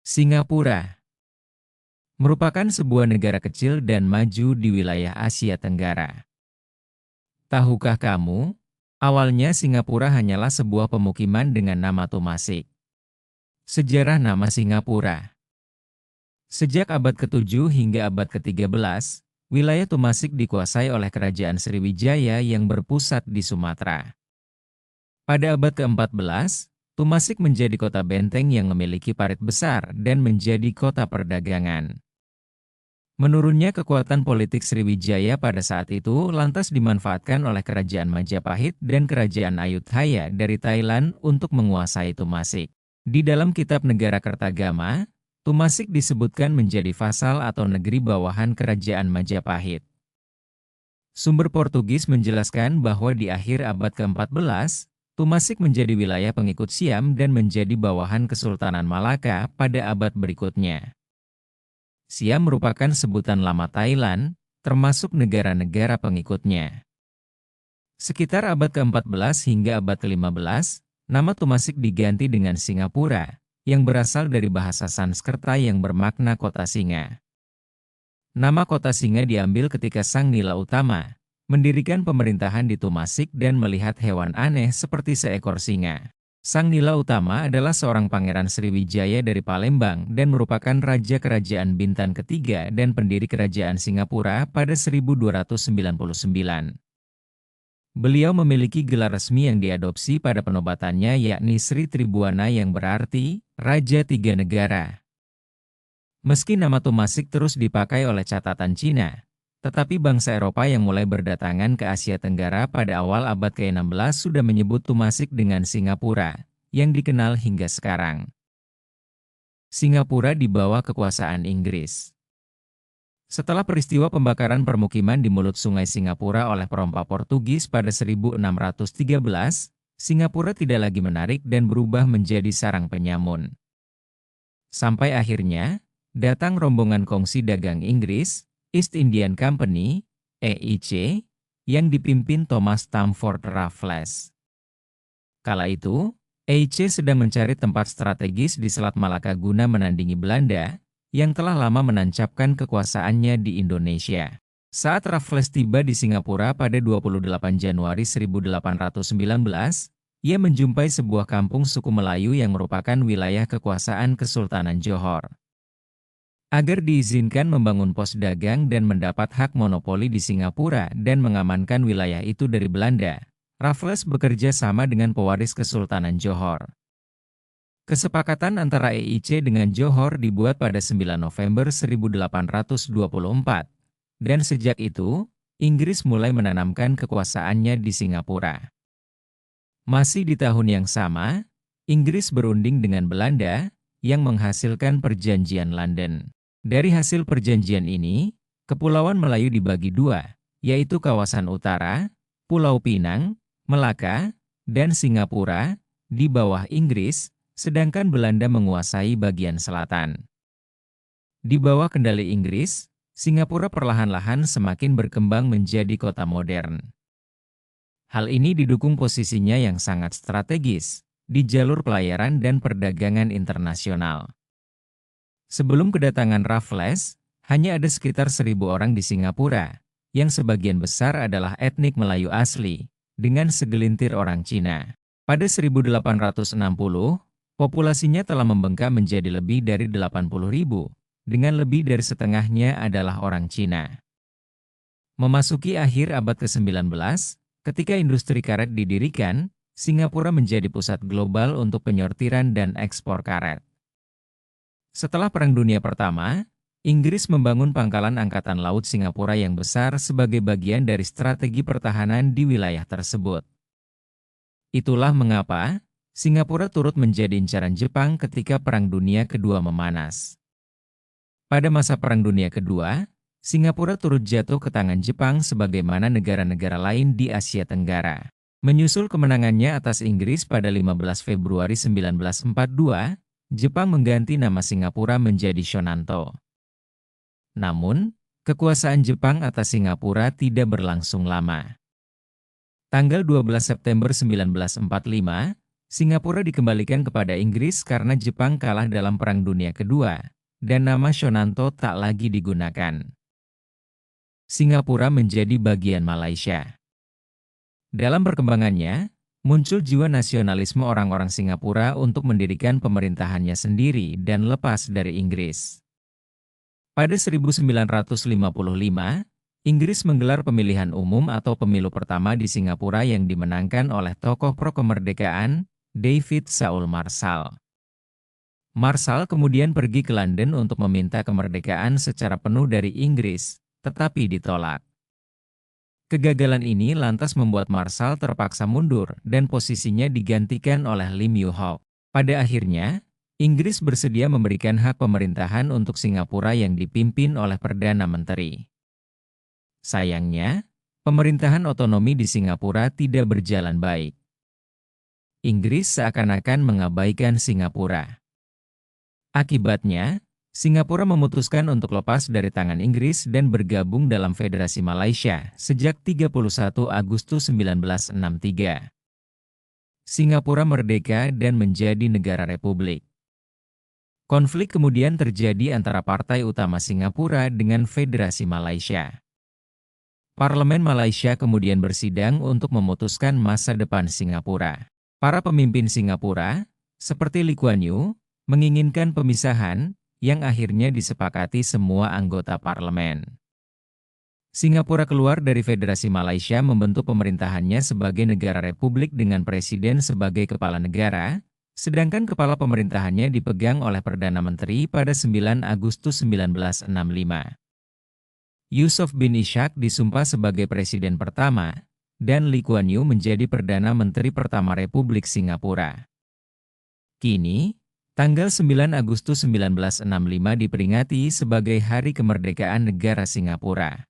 Singapura merupakan sebuah negara kecil dan maju di wilayah Asia Tenggara. Tahukah kamu, awalnya Singapura hanyalah sebuah pemukiman dengan nama Temasek. Sejarah nama Singapura. Sejak abad ke-7 hingga abad ke-13, wilayah Temasek dikuasai oleh Kerajaan Sriwijaya yang berpusat di Sumatera. Pada abad ke-14, Temasek menjadi kota benteng yang memiliki parit besar dan menjadi kota perdagangan. Menurunnya kekuatan politik Sriwijaya pada saat itu lantas dimanfaatkan oleh Kerajaan Majapahit dan Kerajaan Ayutthaya dari Thailand untuk menguasai Temasek. Di dalam kitab Negara Kertagama, Temasek disebutkan menjadi vasal atau negeri bawahan Kerajaan Majapahit. Sumber Portugis menjelaskan bahwa di akhir abad ke-14, Temasek menjadi wilayah pengikut Siam dan menjadi bawahan Kesultanan Malaka pada abad berikutnya. Siam merupakan sebutan lama Thailand, termasuk negara-negara pengikutnya. Sekitar abad ke-14 hingga abad ke-15, nama Temasek diganti dengan Singapura, yang berasal dari bahasa Sanskerta yang bermakna kota singa. Nama kota singa diambil ketika Sang Nila Utama mendirikan pemerintahan di Temasek dan melihat hewan aneh seperti seekor singa. Sang Nila Utama adalah seorang pangeran Sriwijaya dari Palembang dan merupakan Raja Kerajaan Bintan ketiga dan pendiri Kerajaan Singapura pada 1299. Beliau memiliki gelar resmi yang diadopsi pada penobatannya yakni Sri Tribuana yang berarti Raja Tiga Negara. Meski nama Temasek terus dipakai oleh catatan Cina, tetapi bangsa Eropa yang mulai berdatangan ke Asia Tenggara pada awal abad ke-16 sudah menyebut Temasek dengan Singapura, yang dikenal hingga sekarang. Singapura di bawah kekuasaan Inggris. Setelah peristiwa pembakaran permukiman di mulut Sungai Singapura oleh perompak Portugis pada 1613, Singapura tidak lagi menarik dan berubah menjadi sarang penyamun. Sampai akhirnya, datang rombongan kongsi dagang Inggris, East Indian Company, EIC, yang dipimpin Thomas Stamford Raffles. Kala itu, EIC sedang mencari tempat strategis di Selat Malaka guna menandingi Belanda, yang telah lama menancapkan kekuasaannya di Indonesia. Saat Raffles tiba di Singapura pada 28 Januari 1819, ia menjumpai sebuah kampung suku Melayu yang merupakan wilayah kekuasaan Kesultanan Johor. Agar diizinkan membangun pos dagang dan mendapat hak monopoli di Singapura dan mengamankan wilayah itu dari Belanda, Raffles bekerja sama dengan pewaris Kesultanan Johor. Kesepakatan antara EIC dengan Johor dibuat pada 9 November 1824, dan sejak itu, Inggris mulai menanamkan kekuasaannya di Singapura. Masih di tahun yang sama, Inggris berunding dengan Belanda, yang menghasilkan Perjanjian London. Dari hasil perjanjian ini, Kepulauan Melayu dibagi dua, yaitu kawasan utara, Pulau Pinang, Melaka, dan Singapura, di bawah Inggris, sedangkan Belanda menguasai bagian selatan. Di bawah kendali Inggris, Singapura perlahan-lahan semakin berkembang menjadi kota modern. Hal ini didukung posisinya yang sangat strategis di jalur pelayaran dan perdagangan internasional. Sebelum kedatangan Raffles, hanya ada sekitar 1.000 orang di Singapura, yang sebagian besar adalah etnik Melayu asli, dengan segelintir orang Cina. Pada 1860, populasinya telah membengkak menjadi lebih dari 80.000, dengan lebih dari setengahnya adalah orang Cina. Memasuki akhir abad ke-19, ketika industri karet didirikan, Singapura menjadi pusat global untuk penyortiran dan ekspor karet. Setelah Perang Dunia Pertama, Inggris membangun pangkalan Angkatan Laut Singapura yang besar sebagai bagian dari strategi pertahanan di wilayah tersebut. Itulah mengapa Singapura turut menjadi incaran Jepang ketika Perang Dunia Kedua memanas. Pada masa Perang Dunia Kedua, Singapura turut jatuh ke tangan Jepang sebagaimana negara-negara lain di Asia Tenggara. Menyusul kemenangannya atas Inggris pada 15 Februari 1942, Jepang mengganti nama Singapura menjadi Shonanto. Namun, kekuasaan Jepang atas Singapura tidak berlangsung lama. Tanggal 12 September 1945, Singapura dikembalikan kepada Inggris karena Jepang kalah dalam Perang Dunia Kedua, dan nama Shonanto tak lagi digunakan. Singapura menjadi bagian Malaysia. Dalam perkembangannya, muncul jiwa nasionalisme orang-orang Singapura untuk mendirikan pemerintahannya sendiri dan lepas dari Inggris. Pada 1955, Inggris menggelar pemilihan umum atau pemilu pertama di Singapura yang dimenangkan oleh tokoh pro-kemerdekaan, David Saul Marshall. Marshall kemudian pergi ke London untuk meminta kemerdekaan secara penuh dari Inggris, tetapi ditolak. Kegagalan ini lantas membuat Marshall terpaksa mundur dan posisinya digantikan oleh Lim Yew Hock. Pada akhirnya, Inggris bersedia memberikan hak pemerintahan untuk Singapura yang dipimpin oleh Perdana Menteri. Sayangnya, pemerintahan otonomi di Singapura tidak berjalan baik. Inggris seakan-akan mengabaikan Singapura. Akibatnya, Singapura memutuskan untuk lepas dari tangan Inggris dan bergabung dalam Federasi Malaysia sejak 31 Agustus 1963. Singapura merdeka dan menjadi negara republik. Konflik kemudian terjadi antara partai utama Singapura dengan Federasi Malaysia. Parlemen Malaysia kemudian bersidang untuk memutuskan masa depan Singapura. Para pemimpin Singapura, seperti Lee Kuan Yew, menginginkan pemisahan, yang akhirnya disepakati semua anggota parlemen. Singapura keluar dari Federasi Malaysia membentuk pemerintahannya sebagai negara republik dengan presiden sebagai kepala negara, sedangkan kepala pemerintahannya dipegang oleh Perdana Menteri pada 9 Agustus 1965. Yusof bin Ishak disumpah sebagai presiden pertama, dan Lee Kuan Yew menjadi Perdana Menteri pertama Republik Singapura. Kini, tanggal 9 Agustus 1965 diperingati sebagai Hari Kemerdekaan Negara Singapura.